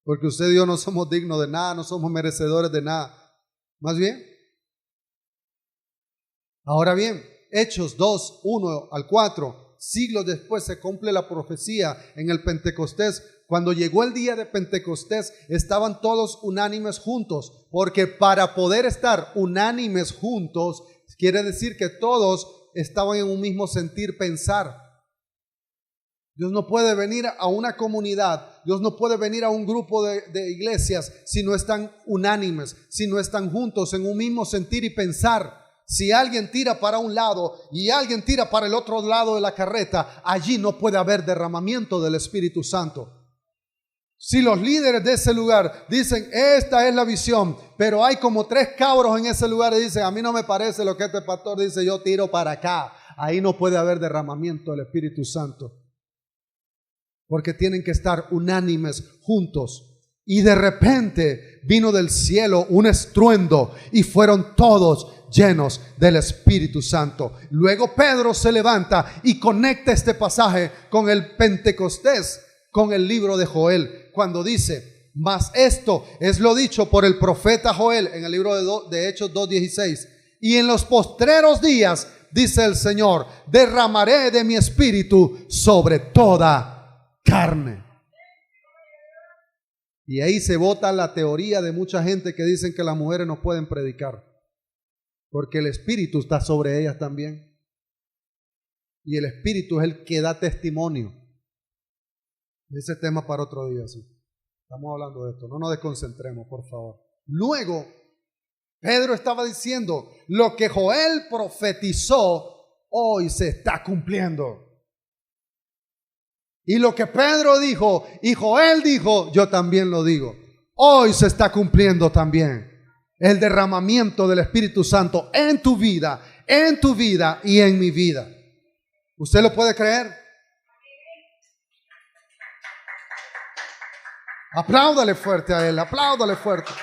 Porque usted y yo no somos dignos de nada, no somos merecedores de nada. Más bien. Ahora bien, Hechos 2, 1 al 4, siglos después se cumple la profecía en el Pentecostés. Cuando llegó el día de Pentecostés, estaban todos unánimes juntos, porque para poder estar unánimes juntos, quiere decir que todos estaban en un mismo sentir, pensar. Dios no puede venir a una comunidad, Dios no puede venir a un grupo de iglesias si no están unánimes, si no están juntos en un mismo sentir y pensar. Si alguien tira para un lado y alguien tira para el otro lado de la carreta, allí no puede haber derramamiento del Espíritu Santo. Si los líderes de ese lugar dicen, esta es la visión, pero hay como 3 cabros en ese lugar y dicen, a mí no me parece lo que este pastor dice, yo tiro para acá, ahí no puede haber derramamiento del Espíritu Santo. Porque tienen que estar unánimes juntos. Y de repente vino del cielo un estruendo y fueron todos llenos del Espíritu Santo. Luego Pedro se levanta y conecta este pasaje con el Pentecostés, con el libro de Joel, cuando dice, mas esto es lo dicho por el profeta Joel en el libro de Hechos 2:16. Y en los postreros días, dice el Señor, derramaré de mi espíritu sobre toda carne. Y ahí se bota la teoría de mucha gente que dicen que las mujeres no pueden predicar, porque el espíritu está sobre ellas también. Y el espíritu es el que da testimonio. Ese tema para otro día, sí. Estamos hablando de esto, no nos desconcentremos, por favor. Luego, Pedro estaba diciendo, lo que Joel profetizó, hoy se está cumpliendo. Y lo que Pedro dijo y Joel dijo, yo también lo digo. Hoy se está cumpliendo también el derramamiento del Espíritu Santo en tu vida y en mi vida. ¿Usted lo puede creer? Apláudale fuerte a él, apláudale fuerte.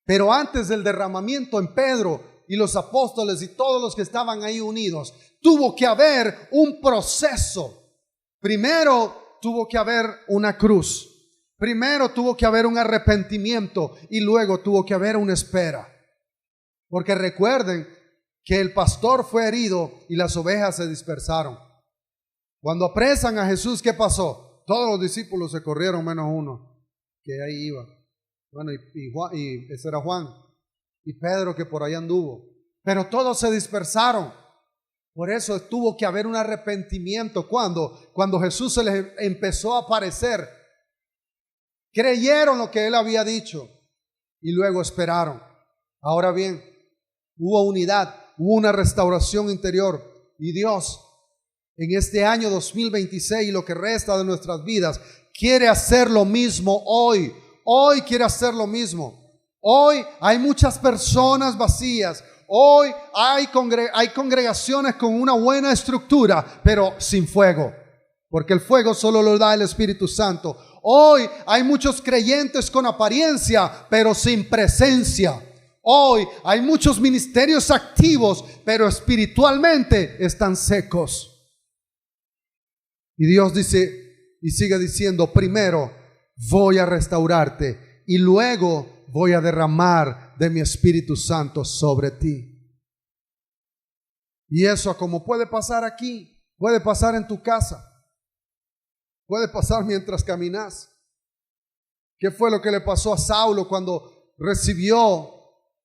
Pero antes del derramamiento en Pedro y los apóstoles y todos los que estaban ahí unidos, tuvo que haber un proceso. Primero tuvo que haber una cruz. Primero tuvo que haber un arrepentimiento y luego tuvo que haber una espera. Porque recuerden que el pastor fue herido y las ovejas se dispersaron. Cuando apresan a Jesús, ¿qué pasó? Todos los discípulos se corrieron menos uno, que ahí iba. Bueno, y ese era Juan. Y Pedro, que por ahí anduvo. Pero todos se dispersaron. Por eso tuvo que haber un arrepentimiento. Cuando Jesús se les empezó a aparecer, creyeron lo que él había dicho y luego esperaron. Ahora bien, hubo unidad, hubo una restauración interior. Y Dios, en este año 2026 y lo que resta de nuestras vidas, quiere hacer lo mismo hoy. Hoy quiere hacer lo mismo. Hoy hay muchas personas vacías. Hoy hay congregaciones con una buena estructura, pero sin fuego, porque el fuego solo lo da el Espíritu Santo. Hoy hay muchos creyentes con apariencia, pero sin presencia. Hoy hay muchos ministerios activos, pero espiritualmente están secos. Y Dios dice y sigue diciendo, primero voy a restaurarte y luego voy a derramar de mi Espíritu Santo sobre ti. Y eso, como puede pasar aquí, puede pasar en tu casa, puede pasar mientras caminas. ¿Qué fue lo que le pasó a Saulo cuando recibió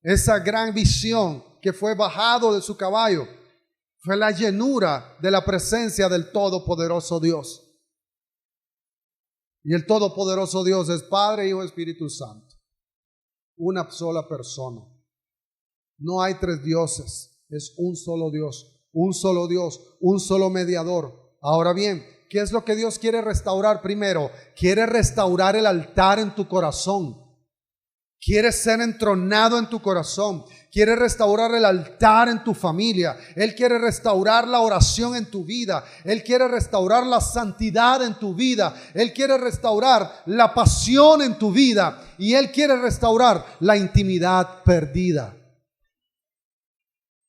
esa gran visión, que fue bajado de su caballo? Fue la llenura de la presencia del Todopoderoso Dios. Y el Todopoderoso Dios es Padre, Hijo y Espíritu Santo. Una sola persona. No hay 3 dioses, es un solo Dios, un solo Dios, un solo mediador. Ahora bien, ¿qué es lo que Dios quiere restaurar primero? Quiere restaurar el altar en tu corazón. Quiere ser entronado en tu corazón. Quiere restaurar el altar en tu familia. Él quiere restaurar la oración en tu vida. Él quiere restaurar la santidad en tu vida. Él quiere restaurar la pasión en tu vida. Y Él quiere restaurar la intimidad perdida.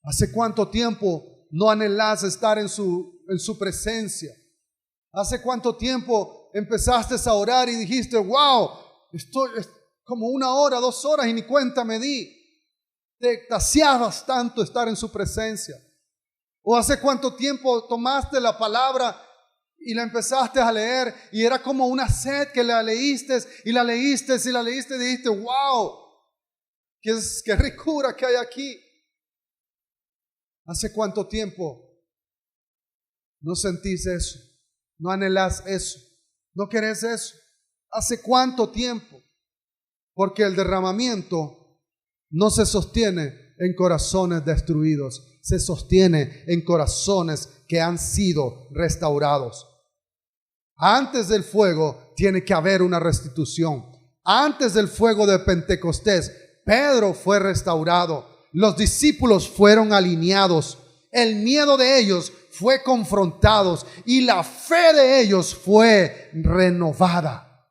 ¿Hace cuánto tiempo no anhelas estar en su presencia? ¿Hace cuánto tiempo empezaste a orar y dijiste, wow, estoy como 1 hora, 2 horas y ni cuenta me di? Te extasiabas tanto estar en su presencia. ¿O hace cuánto tiempo tomaste la palabra y la empezaste a leer y era como una sed que la leíste y la leíste y la leíste y dijiste, wow, qué ricura que hay aquí? ¿Hace cuánto tiempo no sentís eso? ¿No anhelás eso? ¿No querés eso? ¿Hace cuánto tiempo? Porque el derramamiento no se sostiene en corazones destruidos, se sostiene en corazones que han sido restaurados. Antes del fuego tiene que haber una restitución. Antes del fuego de Pentecostés, Pedro fue restaurado. Los discípulos fueron alineados. El miedo de ellos fue confrontado y la fe de ellos fue renovada.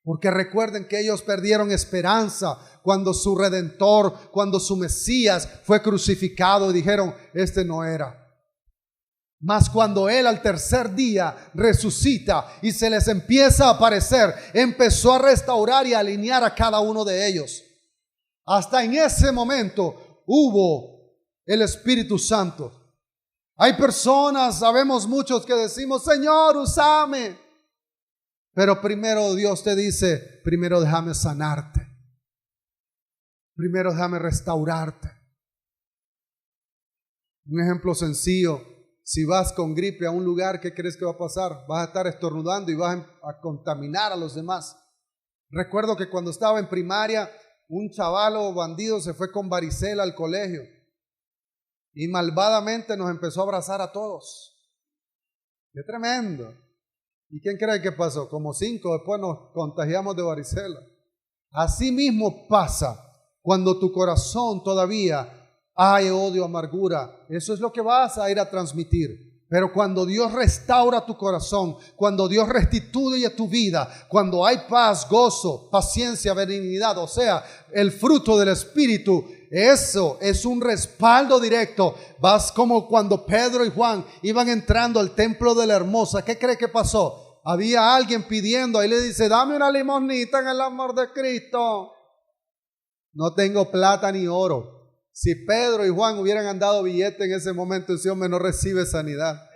Porque recuerden que ellos perdieron esperanza cuando su Redentor, cuando su Mesías fue crucificado y dijeron, este no era. Mas cuando Él al tercer día resucita y se les empieza a aparecer, empezó a restaurar y a alinear a cada uno de ellos. Hasta en ese momento hubo el Espíritu Santo. Hay personas, sabemos muchos que decimos, Señor, úsame. Pero primero Dios te dice, primero déjame sanarte. Primero déjame restaurarte. Un ejemplo sencillo. Si vas con gripe a un lugar, ¿qué crees que va a pasar? Vas a estar estornudando y vas a contaminar a los demás. Recuerdo que cuando estaba en primaria, un chavalo bandido se fue con varicela al colegio y malvadamente nos empezó a abrazar a todos. ¡Qué tremendo! ¿Y quién cree que pasó? Como 5 después nos contagiamos de varicela. Así mismo pasa cuando tu corazón todavía hay odio, amargura. Eso es lo que vas a ir a transmitir. Pero cuando Dios restaura tu corazón, cuando Dios restituye tu vida, cuando hay paz, gozo, paciencia, benignidad, o sea, el fruto del Espíritu, eso es un respaldo directo. Vas como cuando Pedro y Juan iban entrando al templo de la Hermosa. ¿Qué cree que pasó? Había alguien pidiendo, ahí le dice, dame una limonita en el amor de Cristo. No tengo plata ni oro. Si Pedro y Juan hubieran andado billete en ese momento, ese hombre no recibe sanidad.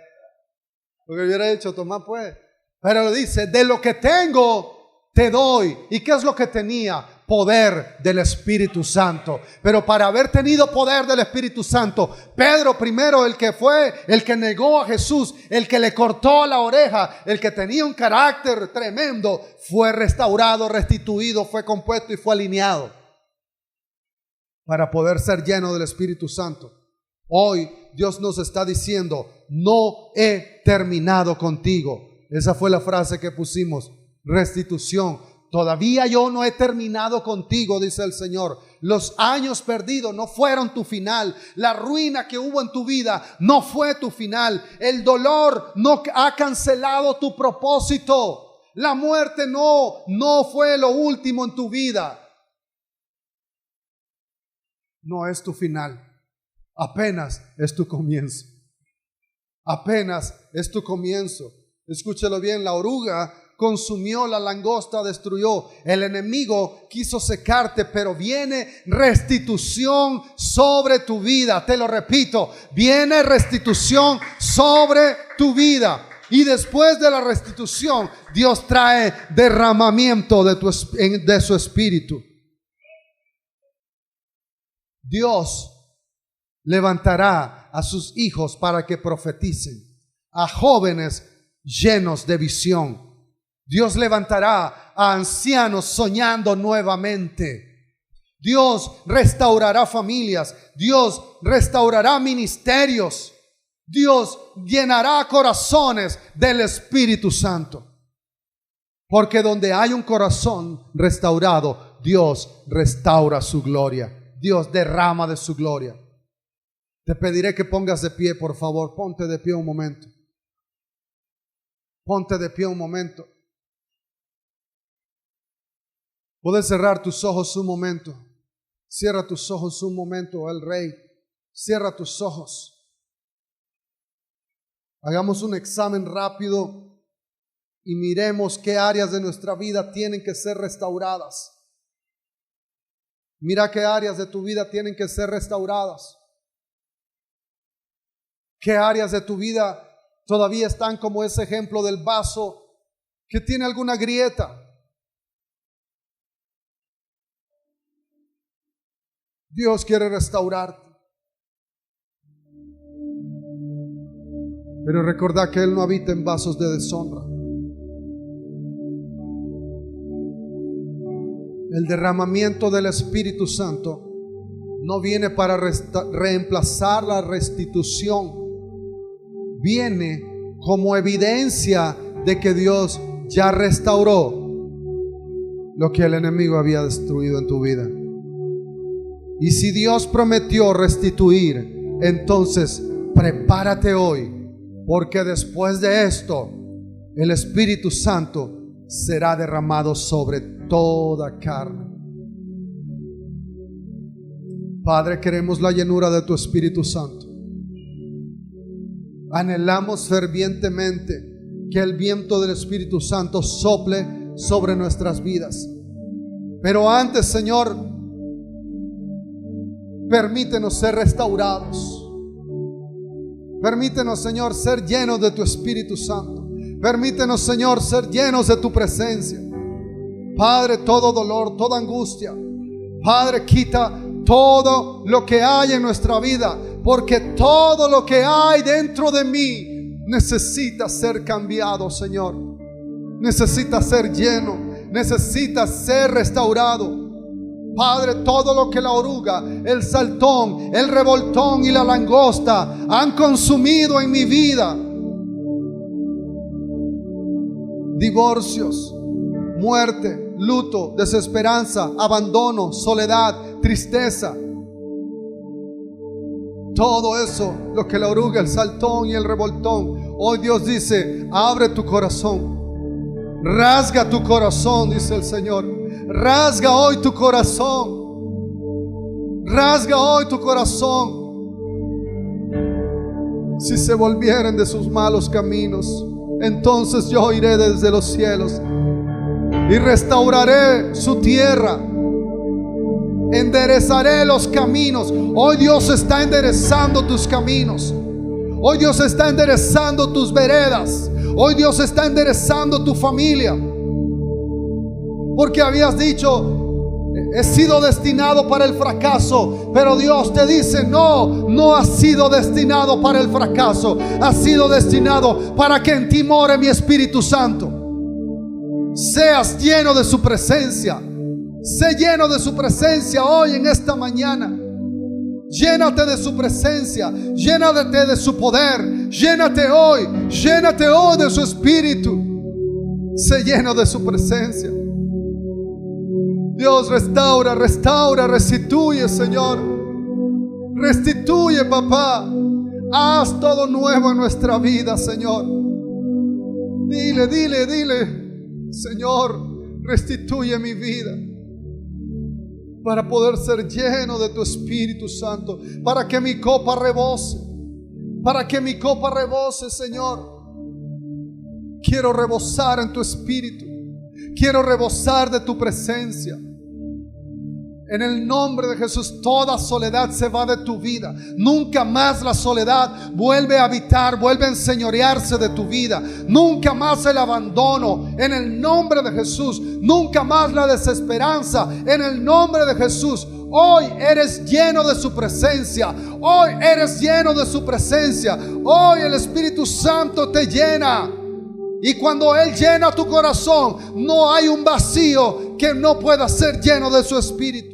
Porque hubiera dicho, toma pues. Pero dice, de lo que tengo, te doy. ¿Y qué es lo que tenía? Poder del Espíritu Santo. Pero para haber tenido poder del Espíritu Santo, Pedro primero, el que fue, el que negó a Jesús, el que le cortó la oreja, el que tenía un carácter tremendo, fue restaurado, restituido, fue compuesto y fue alineado para poder ser lleno del Espíritu Santo. Hoy Dios nos está diciendo, no he terminado contigo. Esa fue la frase que pusimos, restitución. Todavía yo no he terminado contigo, dice el Señor. Los años perdidos no fueron tu final. La ruina que hubo en tu vida no fue tu final. El dolor no ha cancelado tu propósito. La muerte no fue lo último en tu vida. No es tu final, apenas es tu comienzo. Apenas es tu comienzo. Escúchelo bien, la oruga consumió, la langosta destruyó. El enemigo quiso secarte, pero viene restitución sobre tu vida. Te lo repito, viene restitución sobre tu vida. Y después de la restitución, Dios trae derramamiento de su Espíritu. Dios levantará a sus hijos para que profeticen, a jóvenes llenos de visión. Dios levantará a ancianos soñando nuevamente. Dios restaurará familias. Dios restaurará ministerios. Dios llenará corazones del Espíritu Santo. Porque donde hay un corazón restaurado, Dios restaura su gloria. Dios derrama de su gloria. Te pediré que pongas de pie, por favor. Ponte de pie un momento. Ponte de pie un momento. Puedes cerrar tus ojos un momento. Cierra tus ojos un momento, el Rey. Cierra tus ojos. Hagamos un examen rápido y miremos qué áreas de nuestra vida tienen que ser restauradas. Mira qué áreas de tu vida tienen que ser restauradas. ¿Qué áreas de tu vida todavía están como ese ejemplo del vaso que tiene alguna grieta? Dios quiere restaurarte. Pero recordad que Él no habita en vasos de deshonra. El derramamiento del Espíritu Santo no viene para reemplazar la restitución. Viene como evidencia de que Dios ya restauró lo que el enemigo había destruido en tu vida. Y si Dios prometió restituir, entonces prepárate hoy, porque después de esto el Espíritu Santo será derramado sobre toda carne. Padre, queremos la llenura de tu Espíritu Santo. Anhelamos fervientemente que el viento del Espíritu Santo sople sobre nuestras vidas. Pero antes, Señor, permítenos ser restaurados. Permítenos, Señor, ser llenos de tu Espíritu Santo. Permítenos, Señor, ser llenos de tu presencia. Padre, todo dolor, toda angustia, Padre, quita todo lo que hay en nuestra vida, porque todo lo que hay dentro de mí necesita ser cambiado, Señor. Necesita ser lleno, necesita ser restaurado. Padre, todo lo que la oruga, el saltón, el revoltón y la langosta han consumido en mi vida, divorcios, muerte, luto, desesperanza, abandono, soledad, tristeza, todo eso, lo que la oruga, el saltón y el revoltón, hoy Dios dice: abre tu corazón, rasga tu corazón, dice el Señor. Rasga hoy tu corazón, rasga hoy tu corazón. Si se volvieren de sus malos caminos, entonces yo iré desde los cielos y restauraré su tierra, enderezaré los caminos. Hoy Dios está enderezando tus caminos. Hoy Dios está enderezando tus veredas. Hoy Dios está enderezando tu familia. Porque habías dicho: he sido destinado para el fracaso. Pero Dios te dice: no, no has sido destinado para el fracaso. Has sido destinado para que en ti more mi Espíritu Santo. Seas lleno de su presencia. Sé lleno de su presencia hoy en esta mañana. Llénate de su presencia, llénate de su poder, llénate hoy de su Espíritu. Sé lleno de su presencia. Dios, restaura, restituye, Señor. Restituye, papá. Haz todo nuevo en nuestra vida, Señor. Dile, Señor, restituye mi vida, para poder ser lleno de tu Espíritu Santo, para que mi copa rebose, Señor. Quiero rebosar en tu Espíritu, quiero rebosar de tu presencia. En el nombre de Jesús, toda soledad se va de tu vida. Nunca más la soledad vuelve a habitar, vuelve a enseñorearse de tu vida. Nunca más el abandono, en el nombre de Jesús. Nunca más la desesperanza, en el nombre de Jesús. Hoy eres lleno de su presencia. Hoy eres lleno de su presencia. Hoy el Espíritu Santo te llena. Y cuando Él llena tu corazón, no hay un vacío que no pueda ser lleno de su Espíritu.